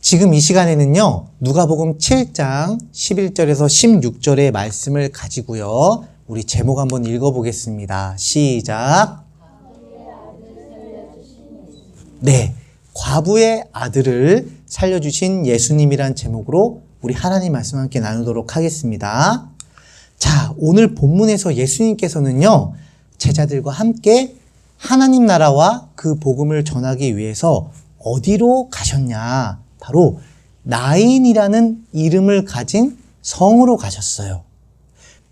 지금 이 시간에는요, 누가복음 7장 11절에서 16절의 말씀을 가지고요, 우리 제목 한번 읽어보겠습니다. 시작. 네, 과부의 아들을 살려주신 예수님이란 제목으로 우리 하나님 말씀 함께 나누도록 하겠습니다. 자, 오늘 본문에서 예수님께서는요, 제자들과 함께 하나님 나라와 그 복음을 전하기 위해서 어디로 가셨냐? 바로 나인이라는 이름을 가진 성으로 가셨어요.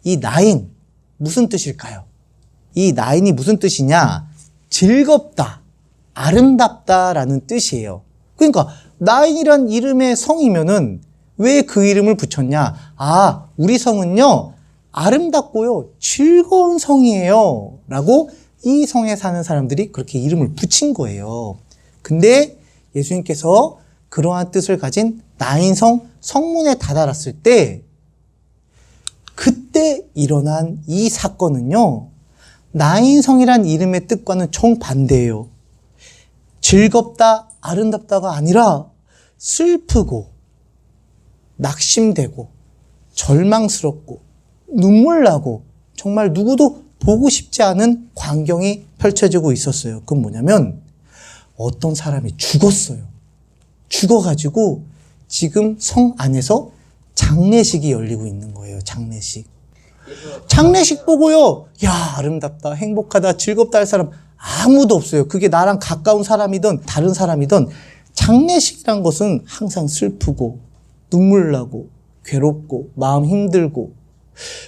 이 나인, 무슨 뜻일까요? 이 나인이 무슨 뜻이냐? 즐겁다, 아름답다라는 뜻이에요. 그러니까 나인이란 이름의 성이면은 왜 그 이름을 붙였냐? 아, 우리 성은요, 아름답고요, 즐거운 성이에요 라고 이 성에 사는 사람들이 그렇게 이름을 붙인 거예요. 근데 예수님께서 그러한 뜻을 가진 나인성 성문에 다다랐을 때, 그때 일어난 이 사건은요, 나인성이란 이름의 뜻과는 정반대예요. 즐겁다, 아름답다가 아니라 슬프고 낙심되고 절망스럽고 눈물 나고 정말 누구도 보고 싶지 않은 광경이 펼쳐지고 있었어요. 그건 뭐냐면 어떤 사람이 죽었어요. 죽어가지고 지금 성 안에서 장례식이 열리고 있는 거예요. 장례식 보고요, 야, 아름답다, 행복하다, 즐겁다 할 사람 아무도 없어요. 그게 나랑 가까운 사람이든 다른 사람이든 장례식이란 것은 항상 슬프고 눈물 나고 괴롭고 마음 힘들고,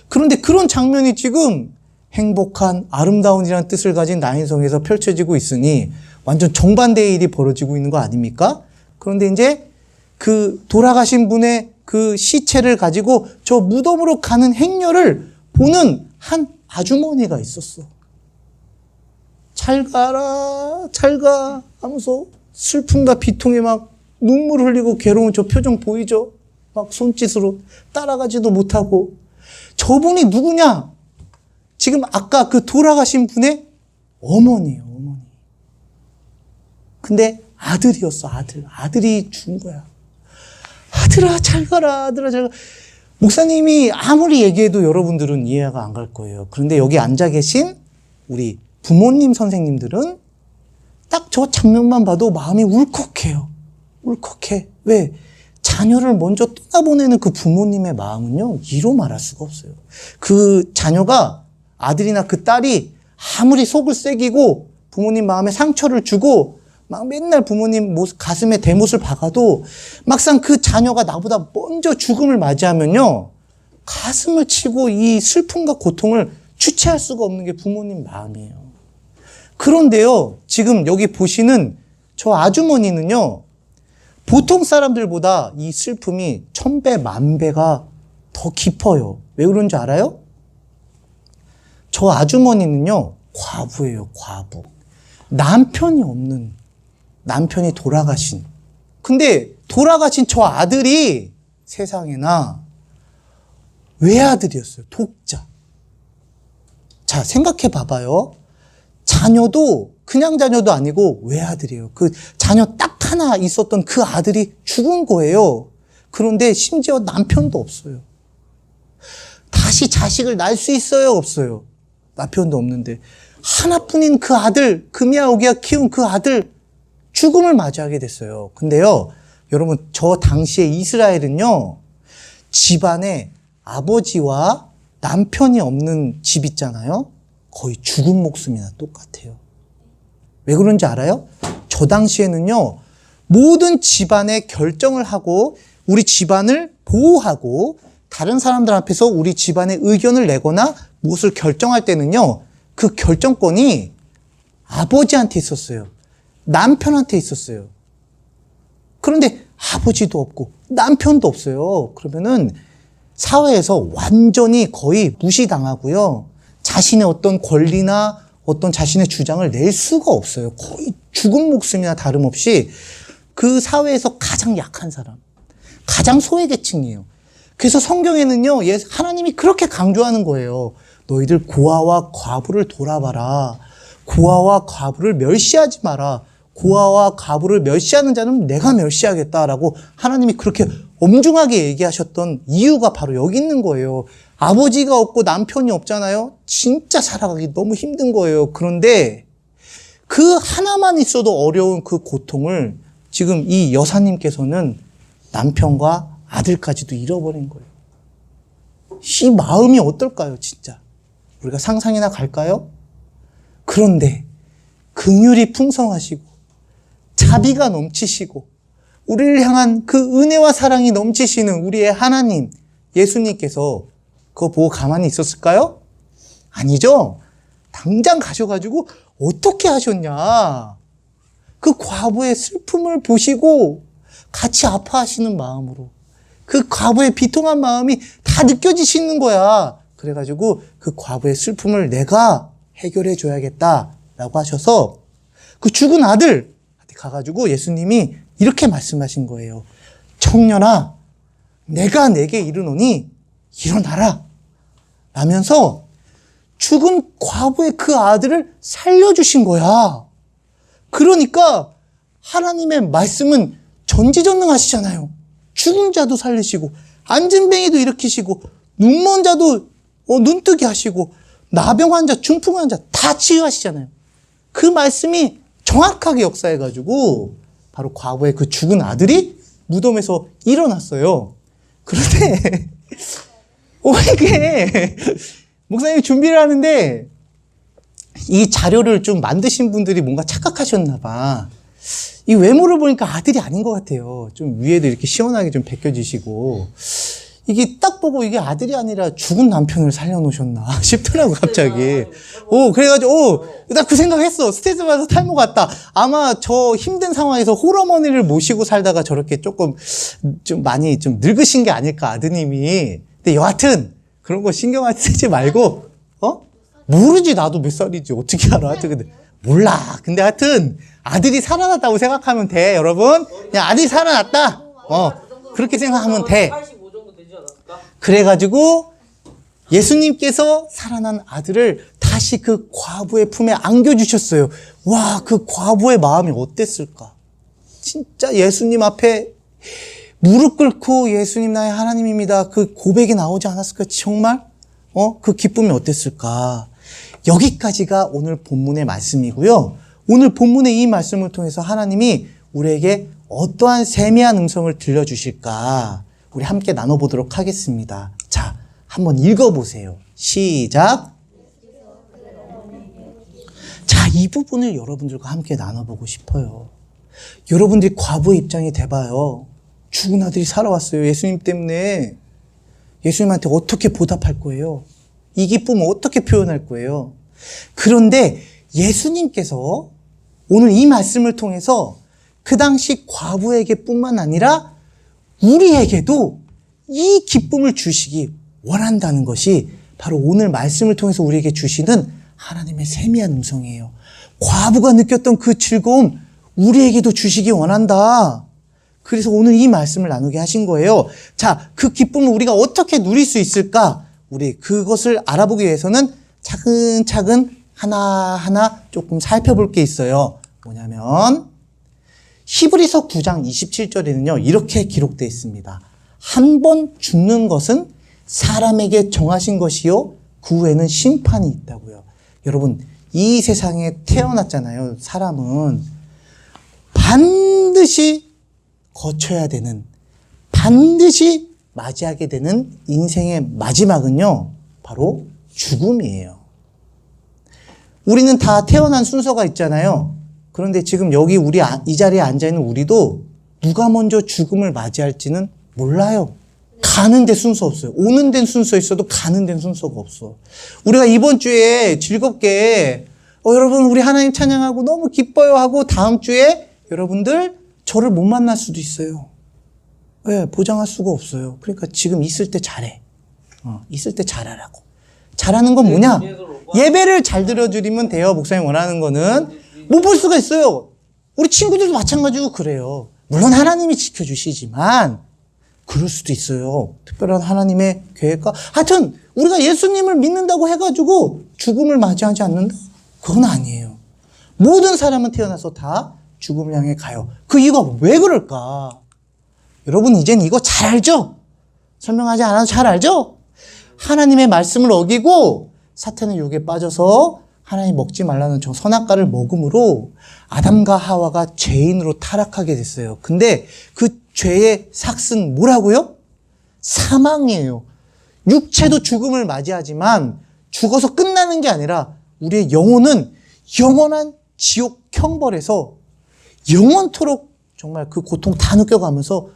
그런데 그런 장면이 지금 행복한 아름다운이라는 뜻을 가진 나인성에서 펼쳐지고 있으니 완전 정반대의 일이 벌어지고 있는 거 아닙니까? 그런데 이제 그 돌아가신 분의 그 시체를 가지고 저 무덤으로 가는 행렬을 보는 한 아주머니가 있었어. 잘 가라, 잘 가 하면서 슬픔과 비통에 막 눈물 흘리고 괴로운 저 표정 보이죠? 막 손짓으로 따라가지도 못하고. 저분이 누구냐? 지금 아까 그 돌아가신 분의 어머니예요, 어머니. 근데 아들이었어, 아들. 아들이 죽은 거야. 아들아, 잘 가라, 아들아, 잘 가. 목사님이 아무리 얘기해도 여러분들은 이해가 안 갈 거예요. 그런데 여기 앉아 계신 우리 부모님 선생님들은 딱 저 장면만 봐도 마음이 울컥해요. 울컥해. 왜? 자녀를 먼저 떠나보내는 그 부모님의 마음은요, 이로 말할 수가 없어요. 그 자녀가, 아들이나 그 딸이 아무리 속을 새기고 부모님 마음에 상처를 주고 막 맨날 부모님 가슴에 대못을 박아도 막상 그 자녀가 나보다 먼저 죽음을 맞이하면요, 가슴을 치고 이 슬픔과 고통을 주체할 수가 없는 게 부모님 마음이에요. 그런데요, 지금 여기 보시는 저 아주머니는요, 보통 사람들보다 이 슬픔이 1000배, 10,000배가 더 깊어요. 왜 그런 줄 알아요? 저 아주머니는요, 과부예요, 과부. 남편이 없는, 남편이 돌아가신. 근데 돌아가신 저 아들이 세상에나 외아들이었어요. 독자. 자, 생각해 봐봐요. 자녀도 그냥 자녀도 아니고 외아들이에요. 그 자녀 딱 하나 있었던 그 아들이 죽은 거예요. 그런데 심지어 남편도 없어요. 다시 자식을 낳을 수 있어요, 없어요? 남편도 없는데 하나뿐인 그 아들, 금야오기가 키운 그 아들 죽음을 맞이하게 됐어요. 근데요, 여러분, 저 당시에 이스라엘은요, 집안에 아버지와 남편이 없는 집 있잖아요. 거의 죽은 목숨이나 똑같아요. 왜 그런지 알아요? 저 당시에는요, 모든 집안의 결정을 하고 우리 집안을 보호하고 다른 사람들 앞에서 우리 집안의 의견을 내거나 무엇을 결정할 때는요, 그 결정권이 아버지한테 있었어요. 남편한테 있었어요. 그런데 아버지도 없고 남편도 없어요. 그러면은 사회에서 완전히 거의 무시당하고요, 자신의 어떤 권리나 어떤 자신의 주장을 낼 수가 없어요. 거의 죽은 목숨이나 다름없이 그 사회에서 가장 약한 사람, 가장 소외계층이에요. 그래서 성경에는요, 하나님이 그렇게 강조하는 거예요. 너희들 고아와 과부를 돌아봐라. 고아와 과부를 멸시하지 마라. 고아와 과부를 멸시하는 자는 내가 멸시하겠다라고 하나님이 그렇게 엄중하게 얘기하셨던 이유가 바로 여기 있는 거예요. 아버지가 없고 남편이 없잖아요. 진짜 살아가기 너무 힘든 거예요. 그런데 그 하나만 있어도 어려운 그 고통을 지금 이 여사님께서는 남편과 아들까지도 잃어버린 거예요. 이 마음이 어떨까요, 진짜? 우리가 상상이나 갈까요? 그런데 긍휼이 풍성하시고 자비가 넘치시고 우리를 향한 그 은혜와 사랑이 넘치시는 우리의 하나님, 예수님께서 그거 보고 가만히 있었을까요? 아니죠. 당장 가셔가지고 어떻게 하셨냐. 그 과부의 슬픔을 보시고 같이 아파하시는 마음으로 그 과부의 비통한 마음이 다 느껴지시는 거야. 그래가지고 그 과부의 슬픔을 내가 해결해 줘야겠다라고 하셔서 그 죽은 아들 가가지고 예수님이 이렇게 말씀하신 거예요. 청년아, 내가 내게 이르노니 일어나라. 라면서 죽은 과부의 그 아들을 살려주신 거야. 그러니까 하나님의 말씀은 전지전능하시잖아요. 죽은 자도 살리시고 앉은 뱅이도 일으키시고 눈먼 자도 눈뜨게 하시고 나병 환자, 중풍 환자 다 치유하시잖아요. 그 말씀이 정확하게 역사해가지고 바로 과부의 그 죽은 아들이 무덤에서 일어났어요. 그런데 이게 목사님이 준비를 하는데 이 자료를 좀 만드신 분들이 뭔가 착각하셨나 봐. 이 외모를 보니까 아들이 아닌 것 같아요. 좀 위에도 이렇게 시원하게 좀 벗겨지시고 이게 딱 보고 이게 아들이 아니라 죽은 남편을 살려놓으셨나 싶더라고 갑자기. 그래가지고 나 그 생각했어. 스트레스 받아서 탈모 같다. 아마 저 힘든 상황에서 홀어머니를 모시고 살다가 저렇게 조금 좀 많이 좀 늙으신 게 아닐까 아드님이. 근데 여하튼 그런 거 신경 쓰지 말고 모르지. 나도 몇 살이지 어떻게 알아. 하여튼 근데 몰라. 근데 하여튼 아들이 살아났다고 생각하면 돼. 여러분 그냥 아들이 살아났다. 그렇게 생각하면 돼. 그래가지고 예수님께서 살아난 아들을 다시 그 과부의 품에 안겨주셨어요. 와, 그 과부의 마음이 어땠을까? 진짜 예수님 앞에 무릎 꿇고 예수님 나의 하나님입니다. 그 고백이 나오지 않았을까? 정말? 그 기쁨이 어땠을까? 여기까지가 오늘 본문의 말씀이고요. 오늘 본문의 이 말씀을 통해서 하나님이 우리에게 어떠한 세미한 음성을 들려주실까? 우리 함께 나눠보도록 하겠습니다. 자, 한번 읽어보세요. 시작. 자, 이 부분을 여러분들과 함께 나눠보고 싶어요. 여러분들이 과부의 입장이 돼봐요. 죽은 아들이 살아왔어요. 예수님 때문에. 예수님한테 어떻게 보답할 거예요? 이 기쁨을 어떻게 표현할 거예요? 그런데 예수님께서 오늘 이 말씀을 통해서 그 당시 과부에게 뿐만 아니라 우리에게도 이 기쁨을 주시기 원한다는 것이 바로 오늘 말씀을 통해서 우리에게 주시는 하나님의 세미한 음성이에요. 과부가 느꼈던 그 즐거움 우리에게도 주시기 원한다. 그래서 오늘 이 말씀을 나누게 하신 거예요. 자, 그 기쁨을 우리가 어떻게 누릴 수 있을까? 우리 그것을 알아보기 위해서는 차근차근 하나하나 조금 살펴볼 게 있어요. 뭐냐면 히브리서 9장 27절에는요. 이렇게 기록되어 있습니다. 한 번 죽는 것은 사람에게 정하신 것이요. 그 후에는 심판이 있다고요. 여러분, 이 세상에 태어났잖아요. 사람은 반드시 거쳐야 되는, 반드시 맞이하게 되는 인생의 마지막은요. 바로 죽음이에요. 우리는 다 태어난 순서가 있잖아요. 그런데 지금 여기 이 자리에 앉아있는 우리도 누가 먼저 죽음을 맞이할지는 몰라요. 가는 데 순서 없어요. 오는 데는 순서 있어도 가는 데는 순서가 없어. 우리가 이번 주에 즐겁게 여러분 우리 하나님 찬양하고 너무 기뻐요 하고 다음 주에 여러분들 저를 못 만날 수도 있어요. 왜? 보장할 수가 없어요. 그러니까 지금 있을 때 잘해. 있을 때 잘하라고. 잘하는 건 뭐냐? 예배를 잘 들어드리면 돼요. 목사님 원하는 거는. 못 볼 수가 있어요. 우리 친구들도 마찬가지고 그래요. 물론 하나님이 지켜주시지만 그럴 수도 있어요. 특별한 하나님의 계획과. 하여튼 우리가 예수님을 믿는다고 해가지고 죽음을 맞이하지 않는다? 그건 아니에요. 모든 사람은 태어나서 다 죽음을 향해 가요. 그 이유가 왜 그럴까? 여러분 이젠 이거 잘 알죠? 설명하지 않아도 잘 알죠? 하나님의 말씀을 어기고 사탄의 유혹에 빠져서 하나님 먹지 말라는 저 선악과를 먹음으로 아담과 하와가 죄인으로 타락하게 됐어요. 근데 그 죄의 삭은 뭐라고요? 사망이에요. 육체도 죽음을 맞이하지만 죽어서 끝나는 게 아니라 우리의 영혼은 영원한 지옥 형벌에서 영원토록 정말 그 고통 다 느껴가면서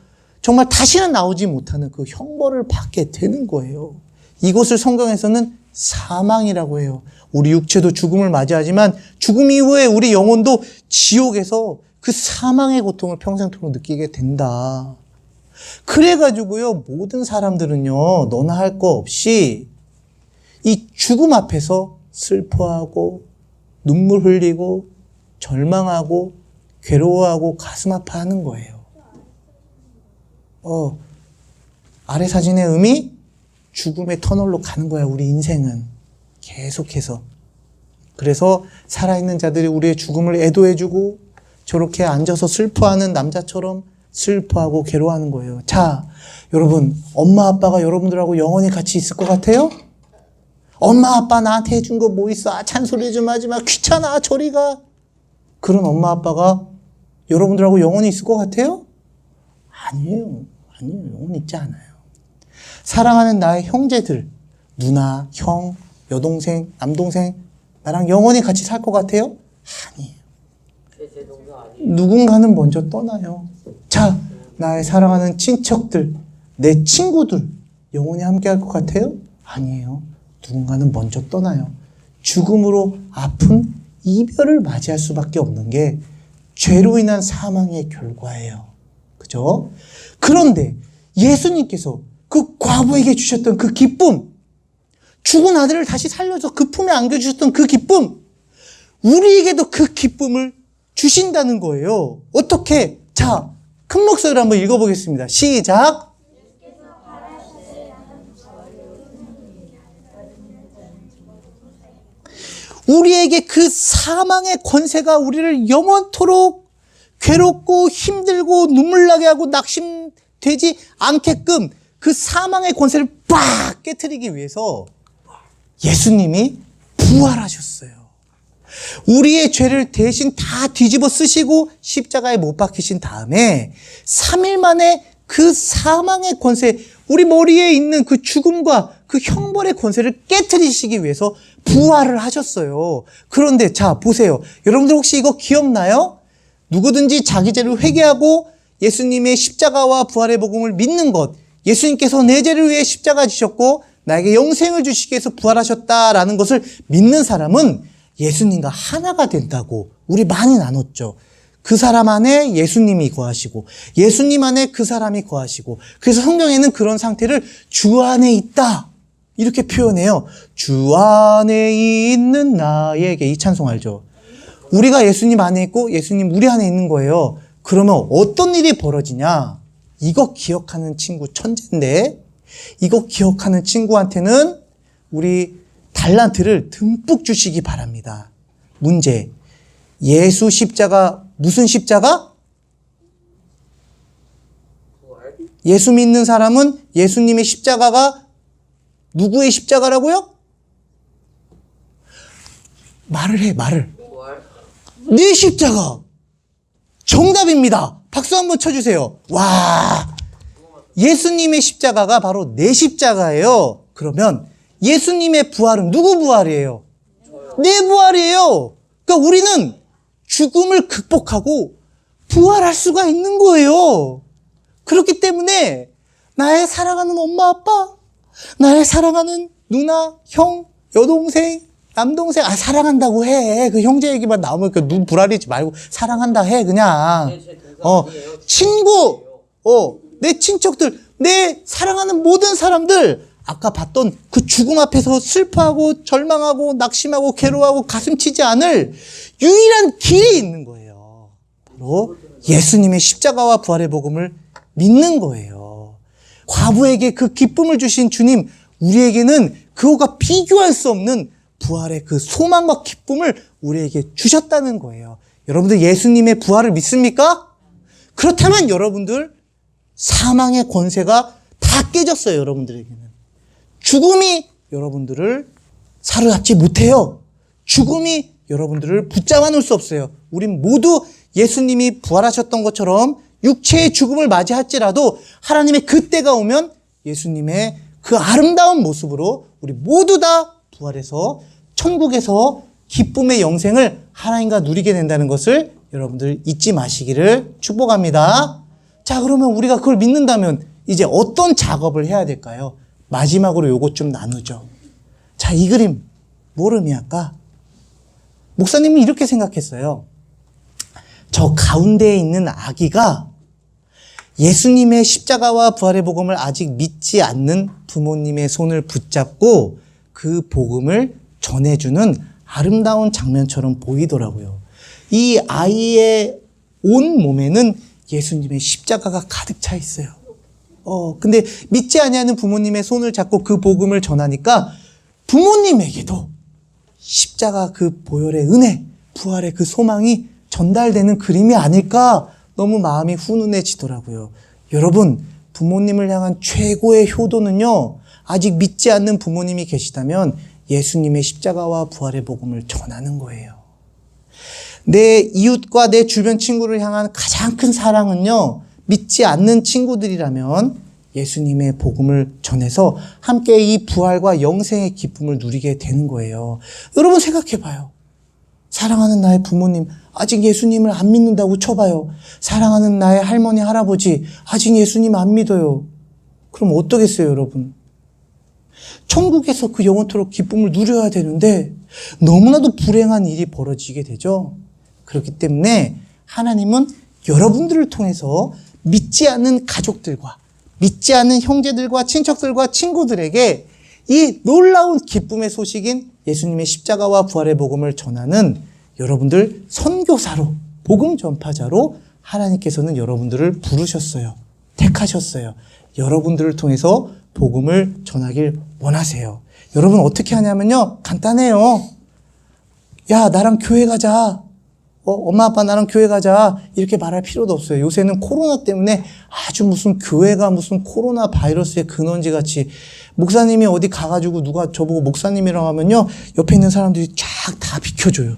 정말 다시는 나오지 못하는 그 형벌을 받게 되는 거예요. 이것을 성경에서는 사망이라고 해요. 우리 육체도 죽음을 맞이하지만 죽음 이후에 우리 영혼도 지옥에서 그 사망의 고통을 평생토록 느끼게 된다. 그래가지고요, 모든 사람들은요, 너나 할 거 없이 이 죽음 앞에서 슬퍼하고 눈물 흘리고 절망하고 괴로워하고 가슴 아파하는 거예요. 아래 사진의 의미? 죽음의 터널로 가는 거야, 우리 인생은. 계속해서. 그래서 살아있는 자들이 우리의 죽음을 애도해주고 저렇게 앉아서 슬퍼하는 남자처럼 슬퍼하고 괴로워하는 거예요. 자, 여러분, 엄마 아빠가 여러분들하고 영원히 같이 있을 것 같아요? 엄마 아빠 나한테 해준 거 뭐 있어? 잔소리 좀 하지 마. 귀찮아, 저리 가. 그런 엄마 아빠가 여러분들하고 영원히 있을 것 같아요? 아니에요. 영원히 있지 않아요. 사랑하는 나의 형제들, 누나, 형, 여동생, 남동생, 나랑 영원히 같이 살 것 같아요? 아니에요. 누군가는 먼저 떠나요. 자, 나의 사랑하는 친척들, 내 친구들, 영원히 함께 할 것 같아요? 아니에요. 누군가는 먼저 떠나요. 죽음으로 아픈 이별을 맞이할 수밖에 없는 게 죄로 인한 사망의 결과예요. 그죠? 그런데 예수님께서 그 과부에게 주셨던 그 기쁨, 죽은 아들을 다시 살려서 그 품에 안겨주셨던 그 기쁨, 우리에게도 그 기쁨을 주신다는 거예요. 어떻게? 자, 큰 목소리로 한번 읽어보겠습니다. 시작! 우리에게 그 사망의 권세가 우리를 영원토록 괴롭고 힘들고 눈물나게 하고 낙심되지 않게끔 그 사망의 권세를 빡 깨트리기 위해서 예수님이 부활하셨어요. 우리의 죄를 대신 다 뒤집어 쓰시고 십자가에 못 박히신 다음에 3일 만에 그 사망의 권세, 우리 머리에 있는 그 죽음과 그 형벌의 권세를 깨트리시기 위해서 부활을 하셨어요. 그런데 자, 보세요. 여러분들 혹시 이거 기억나요? 누구든지 자기 죄를 회개하고 예수님의 십자가와 부활의 복음을 믿는 것, 예수님께서 내 죄를 위해 십자가 지셨고 나에게 영생을 주시기 위해서 부활하셨다라는 것을 믿는 사람은 예수님과 하나가 된다고 우리 많이 나눴죠. 그 사람 안에 예수님이 거하시고 예수님 안에 그 사람이 거하시고, 그래서 성경에는 그런 상태를 주 안에 있다 이렇게 표현해요. 주 안에 있는 나에게, 이 찬송 알죠? 우리가 예수님 안에 있고 예수님 우리 안에 있는 거예요. 그러면 어떤 일이 벌어지냐? 이거 기억하는 친구 천재인데, 이거 기억하는 친구한테는 우리 달란트를 듬뿍 주시기 바랍니다. 문제, 예수 십자가 무슨 십자가? 예수 믿는 사람은 예수님의 십자가가 누구의 십자가라고요? 말을 해, 말을. 네 십자가. 정답입니다. 박수 한번 쳐주세요. 와, 예수님의 십자가가 바로 내 십자가예요. 그러면 예수님의 부활은 누구 부활이에요? 내 부활이에요. 그러니까 우리는 죽음을 극복하고 부활할 수가 있는 거예요. 그렇기 때문에 나의 사랑하는 엄마 아빠, 나의 사랑하는 누나, 형, 여동생, 남동생, 사랑한다고 해. 그 형제 얘기만 나오면 눈 부라리지 말고 사랑한다 해, 그냥. 친구, 내 친척들, 내 사랑하는 모든 사람들, 아까 봤던 그 죽음 앞에서 슬퍼하고 절망하고 낙심하고 괴로워하고 가슴 치지 않을 유일한 길이 있는 거예요. 바로 예수님의 십자가와 부활의 복음을 믿는 거예요. 과부에게 그 기쁨을 주신 주님, 우리에게는 그거가 비교할 수 없는 부활의 그 소망과 기쁨을 우리에게 주셨다는 거예요. 여러분들 예수님의 부활을 믿습니까? 그렇다면 여러분들 사망의 권세가 다 깨졌어요. 여러분들에게는. 죽음이 여러분들을 사로잡지 못해요. 죽음이 여러분들을 붙잡아 놓을 수 없어요. 우린 모두 예수님이 부활하셨던 것처럼 육체의 죽음을 맞이할지라도 하나님의 그때가 오면 예수님의 그 아름다운 모습으로 우리 모두 다 부활해서 천국에서 기쁨의 영생을 하나님과 누리게 된다는 것을 여러분들 잊지 마시기를 축복합니다. 자, 그러면 우리가 그걸 믿는다면 이제 어떤 작업을 해야 될까요? 마지막으로 요것 좀 나누죠. 자, 이 그림 뭘 의미할까? 목사님은 이렇게 생각했어요. 저 가운데에 있는 아기가 예수님의 십자가와 부활의 복음을 아직 믿지 않는 부모님의 손을 붙잡고 그 복음을 전해주는 아름다운 장면처럼 보이더라고요. 이 아이의 온 몸에는 예수님의 십자가가 가득 차 있어요. 근데 믿지 아니하는 부모님의 손을 잡고 그 복음을 전하니까 부모님에게도 십자가 그 보혈의 은혜, 부활의 그 소망이 전달되는 그림이 아닐까 너무 마음이 훈훈해지더라고요. 여러분, 부모님을 향한 최고의 효도는요, 아직 믿지 않는 부모님이 계시다면 예수님의 십자가와 부활의 복음을 전하는 거예요. 내 이웃과 내 주변 친구를 향한 가장 큰 사랑은요, 믿지 않는 친구들이라면 예수님의 복음을 전해서 함께 이 부활과 영생의 기쁨을 누리게 되는 거예요. 여러분 생각해봐요. 사랑하는 나의 부모님, 아직 예수님을 안 믿는다고 쳐봐요. 사랑하는 나의 할머니, 할아버지, 아직 예수님 안 믿어요. 그럼 어떠겠어요, 여러분? 천국에서 그 영원토록 기쁨을 누려야 되는데 너무나도 불행한 일이 벌어지게 되죠. 그렇기 때문에 하나님은 여러분들을 통해서 믿지 않는 가족들과 믿지 않는 형제들과 친척들과 친구들에게 이 놀라운 기쁨의 소식인 예수님의 십자가와 부활의 복음을 전하는 여러분들 선교사로, 복음 전파자로 하나님께서는 여러분들을 부르셨어요. 택하셨어요. 여러분들을 통해서 복음을 전하길 원하세요. 여러분 어떻게 하냐면요, 간단해요. 야, 나랑 교회 가자. 엄마 아빠 나랑 교회 가자. 이렇게 말할 필요도 없어요. 요새는 코로나 때문에 아주 무슨 교회가 무슨 코로나 바이러스의 근원지 같이, 목사님이 어디 가가지고 누가 저보고 목사님이라고 하면요, 옆에 있는 사람들이 쫙 다 비켜줘요.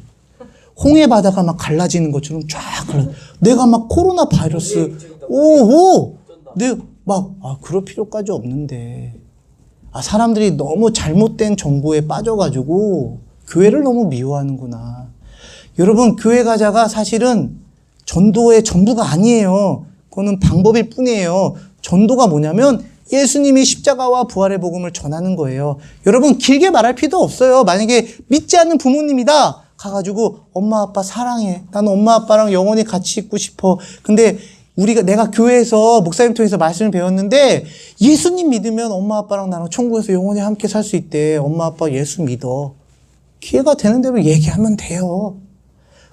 홍해 바다가 막 갈라지는 것처럼 쫙 갈라. 내가 막 코로나 바이러스, 내가 막, 그럴 필요까지 없는데. 사람들이 너무 잘못된 정보에 빠져가지고 교회를 너무 미워하는구나. 여러분, 교회 가자가 사실은 전도의 전부가 아니에요. 그거는 방법일 뿐이에요. 전도가 뭐냐면 예수님이 십자가와 부활의 복음을 전하는 거예요. 여러분, 길게 말할 필요도 없어요. 만약에 믿지 않는 부모님이다. 가가지고 엄마 아빠 사랑해. 나는 엄마 아빠랑 영원히 같이 있고 싶어. 근데 내가 교회에서 목사님 통해서 말씀을 배웠는데 예수님 믿으면 엄마 아빠랑 나랑 천국에서 영원히 함께 살 수 있대. 엄마 아빠 예수 믿어. 기회가 되는 대로 얘기하면 돼요.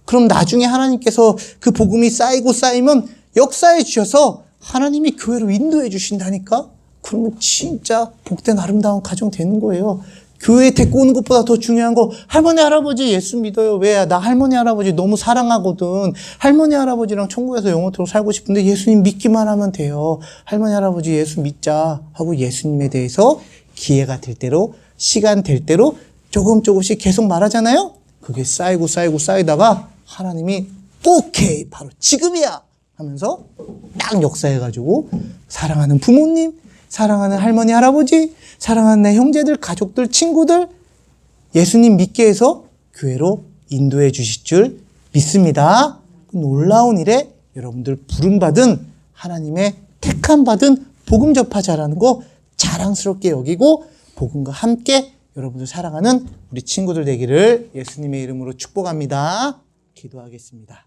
그럼 나중에 하나님께서 그 복음이 쌓이고 쌓이면 역사해 주셔서 하나님이 교회로 인도해 주신다니까? 그러면 진짜 복된 아름다운 가정 되는 거예요. 교회에 데리고 오는 것보다 더 중요한 거, 할머니 할아버지 예수 믿어요. 왜? 나 할머니 할아버지 너무 사랑하거든. 할머니 할아버지랑 천국에서 영원토록 살고 싶은데 예수님 믿기만 하면 돼요. 할머니 할아버지 예수 믿자 하고 예수님에 대해서 기회가 될 대로, 시간 될 대로 조금씩 계속 말하잖아요. 그게 쌓이다가 하나님이 오케이, 바로 지금이야 하면서 딱 역사해가지고 사랑하는 부모님, 사랑하는 할머니, 할아버지, 사랑하는 내 형제들, 가족들, 친구들, 예수님 믿게 해서 교회로 인도해 주실 줄 믿습니다. 놀라운 일에 여러분들 부름받은, 하나님의 택함받은 복음 접하자라는 거 자랑스럽게 여기고 복음과 함께 여러분들 사랑하는 우리 친구들 되기를 예수님의 이름으로 축복합니다. 기도하겠습니다.